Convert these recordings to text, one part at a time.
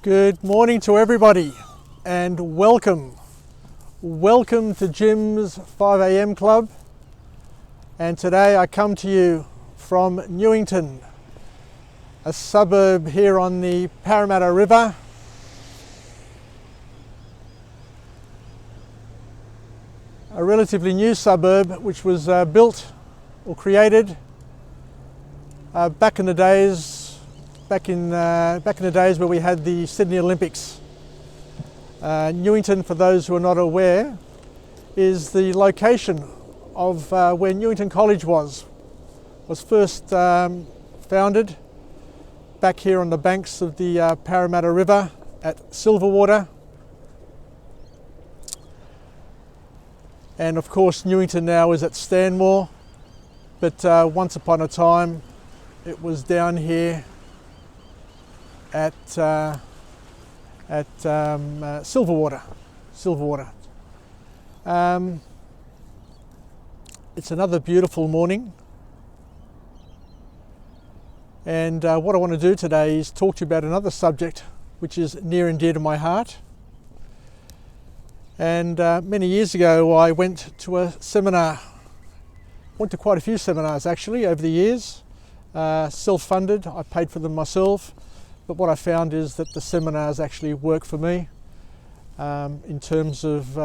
Good morning to everybody and welcome. Welcome to Jim's 5 a.m. Club, and today I come to you from Newington, a suburb here on the Parramatta River. A relatively new suburb which was built or created back in the days where we had the Sydney Olympics. Newington, for those who are not aware, is the location of where Newington College was first founded back here on the banks of the Parramatta River at Silverwater. And of course Newington now is at Stanmore, but once upon a time it was down here at Silverwater. It's another beautiful morning, and what I want to do today is talk to you about another subject which is near and dear to my heart. And many years ago I went to a seminar, went to quite a few seminars actually over the years, self-funded. I paid for them myself. But what I found is that the seminars actually work for me in terms of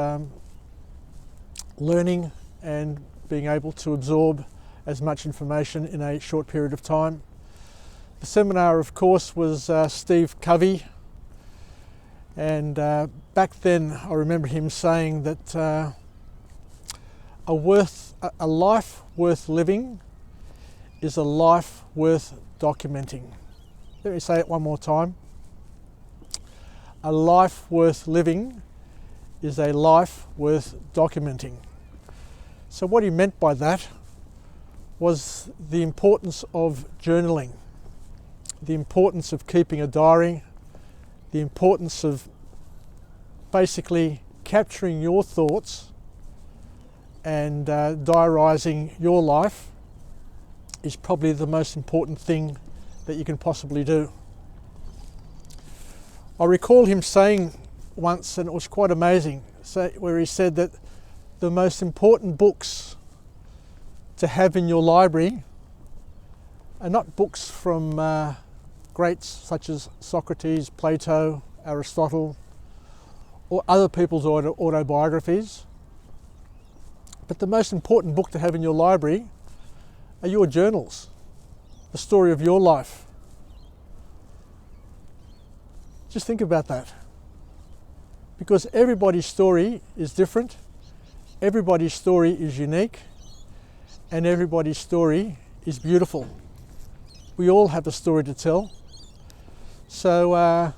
learning and being able to absorb as much information in a short period of time. The seminar, of course, was Stephen Covey, and back then I remember him saying that a life worth living is a life worth documenting. Let me say it one more time. A life worth living is a life worth documenting. So what he meant by that was the importance of journaling, the importance of keeping a diary, the importance of basically capturing your thoughts and diarising your life is probably the most important thing that you can possibly do. I recall him saying once, and it was quite amazing, where he said that the most important books to have in your library are not books from greats such as Socrates, Plato, Aristotle, or other people's autobiographies, but the most important book to have in your library are your journals. The story of your life. Just think about that. Because everybody's story is different, everybody's story is unique, and everybody's story is beautiful. We all have a story to tell. So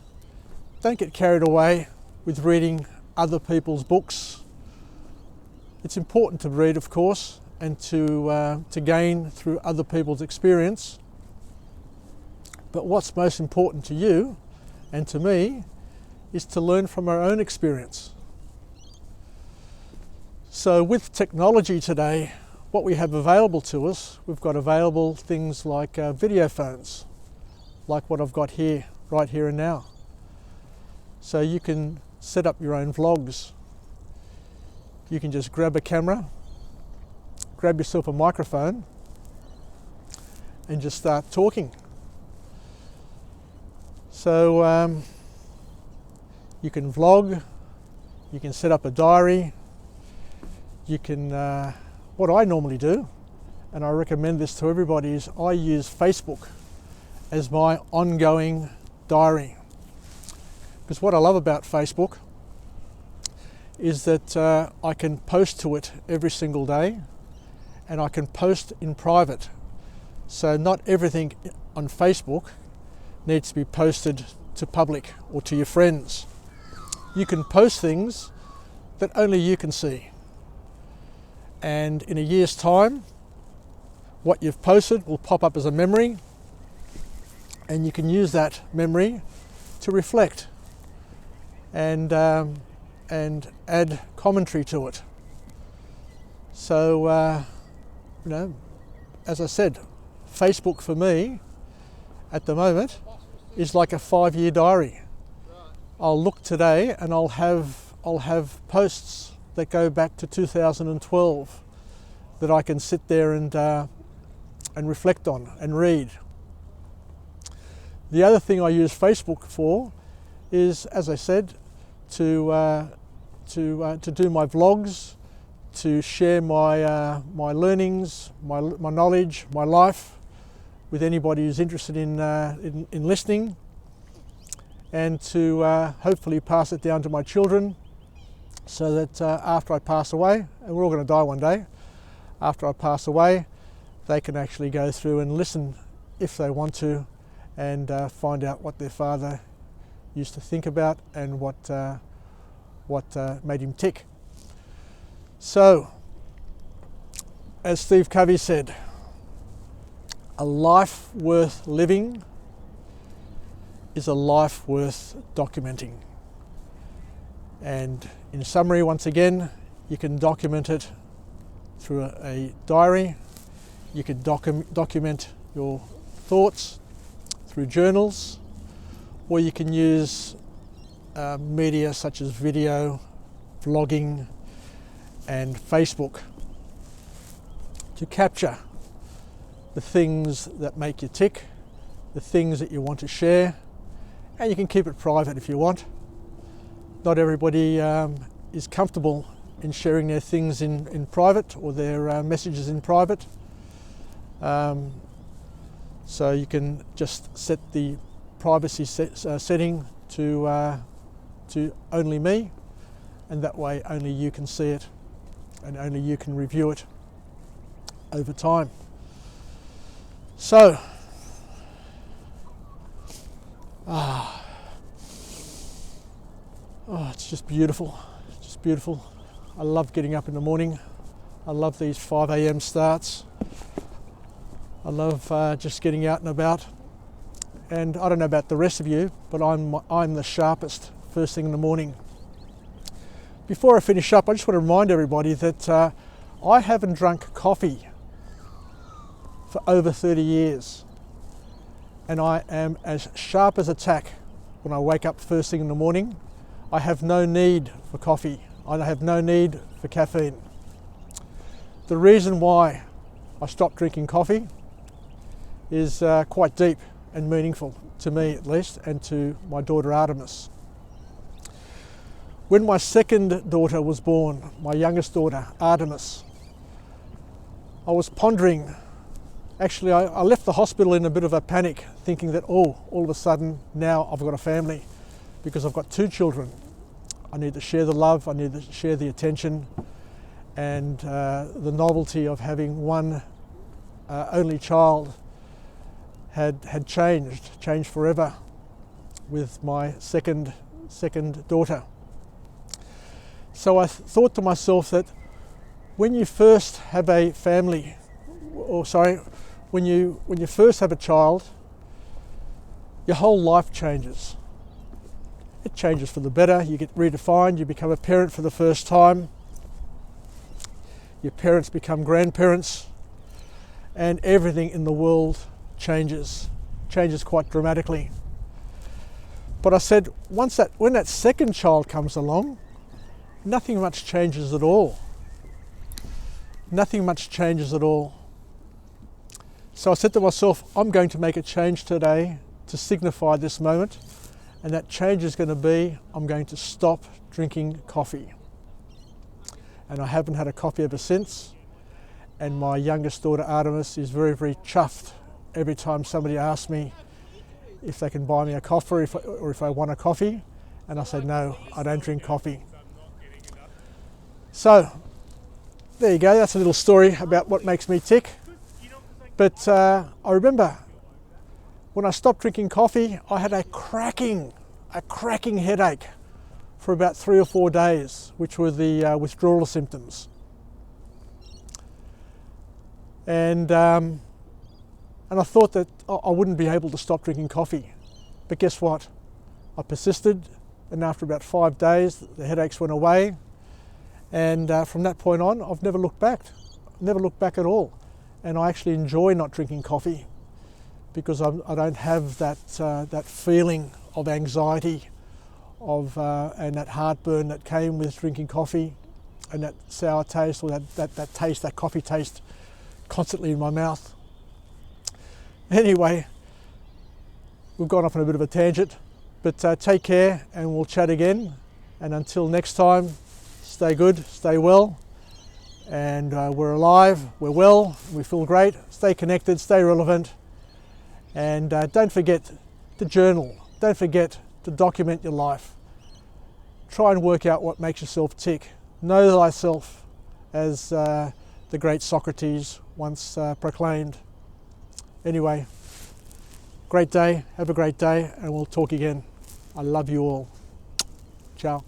don't get carried away with reading other people's books. It's important to read, of course, and to gain through other people's experience. But what's most important to you and to me is to learn from our own experience. So with technology today, what we have available to us, we've got available things like video phones, like what I've got here, right here and now. So you can set up your own vlogs. You can just grab a camera, grab yourself a microphone, and just start talking. So you can vlog, you can set up a diary, you can, what I normally do, and I recommend this to everybody, is I use Facebook as my ongoing diary. Because what I love about Facebook is that I can post to it every single day, and I can post in private. So not everything on Facebook needs to be posted to public or to your friends. You can post things that only you can see. And in a year's time, what you've posted will pop up as a memory, and you can use that memory to reflect and add commentary to it. So, as I said, Facebook for me at the moment is like a 5-year diary. I'll look today and I'll have posts that go back to 2012 that I can sit there and reflect on and read. The other thing I use Facebook for is, as I said, to do my vlogs, to share my learnings, my knowledge, my life with anybody who's interested in listening, and to hopefully pass it down to my children, so that after I pass away, and we're all going to die one day, after I pass away, they can actually go through and listen if they want to, and find out what their father used to think about and what made him tick. So, as Steve Covey said, a life worth living is a life worth documenting. And in summary, once again, you can document it through a diary. You can document your thoughts through journals, or you can use media such as video, vlogging, and Facebook to capture the things that make you tick, the things that you want to share, and you can keep it private if you want. Not everybody is comfortable in sharing their things in private, or their messages in private. So you can just set the privacy setting to only me, and that way only you can see it and only you can review it over time. So, it's just beautiful. It's just beautiful. I love getting up in the morning. I love these 5 a.m. starts. I love just getting out and about. And I don't know about the rest of you, but I'm the sharpest first thing in the morning. Before I finish up, I just want to remind everybody that I haven't drunk coffee for over 30 years. And I am as sharp as a tack when I wake up first thing in the morning. I have no need for coffee. I have no need for caffeine. The reason why I stopped drinking coffee is quite deep and meaningful, to me at least, and to my daughter Artemis. When my second daughter was born, my youngest daughter Artemis, I was pondering. Actually, I left the hospital in a bit of a panic, thinking that, all of a sudden now I've got a family, because I've got 2 children. I need to share the love, I need to share the attention, and the novelty of having one only child had changed forever with my second daughter. So I thought to myself that when you first have a family, when you first have a child, your whole life changes. It changes for the better. You get redefined. You become a parent for the first time. Your parents become grandparents, and everything in the world changes quite dramatically. But I said, when that second child comes along, nothing much changes at all. Nothing much changes at all. So I said to myself, I'm going to make a change today to signify this moment, and that change is going to be, I'm going to stop drinking coffee. And I haven't had a coffee ever since, and my youngest daughter Artemis is very, very chuffed every time somebody asks me if they can buy me a coffee or if I want a coffee, and I say, no, I don't drink coffee. So, there you go, that's a little story about what makes me tick. But I remember when I stopped drinking coffee, I had a cracking headache for about 3 or 4 days, which were the withdrawal symptoms. And I thought that I wouldn't be able to stop drinking coffee. But guess what? I persisted, and after about 5 days, the headaches went away. And from that point on, I've never looked back. Never looked back at all. And I actually enjoy not drinking coffee, because I don't have that feeling of anxiety, and that heartburn that came with drinking coffee, and that sour taste, or that taste, that coffee taste constantly in my mouth. Anyway, we've gone off on a bit of a tangent, but take care and we'll chat again. And until next time, stay good, stay well, and we're alive, we're well, we feel great. Stay connected, stay relevant, and don't forget to journal. Don't forget to document your life. Try and work out what makes yourself tick. Know thyself, as the great Socrates once proclaimed. Anyway, great day, have a great day, and we'll talk again. I love you all. Ciao.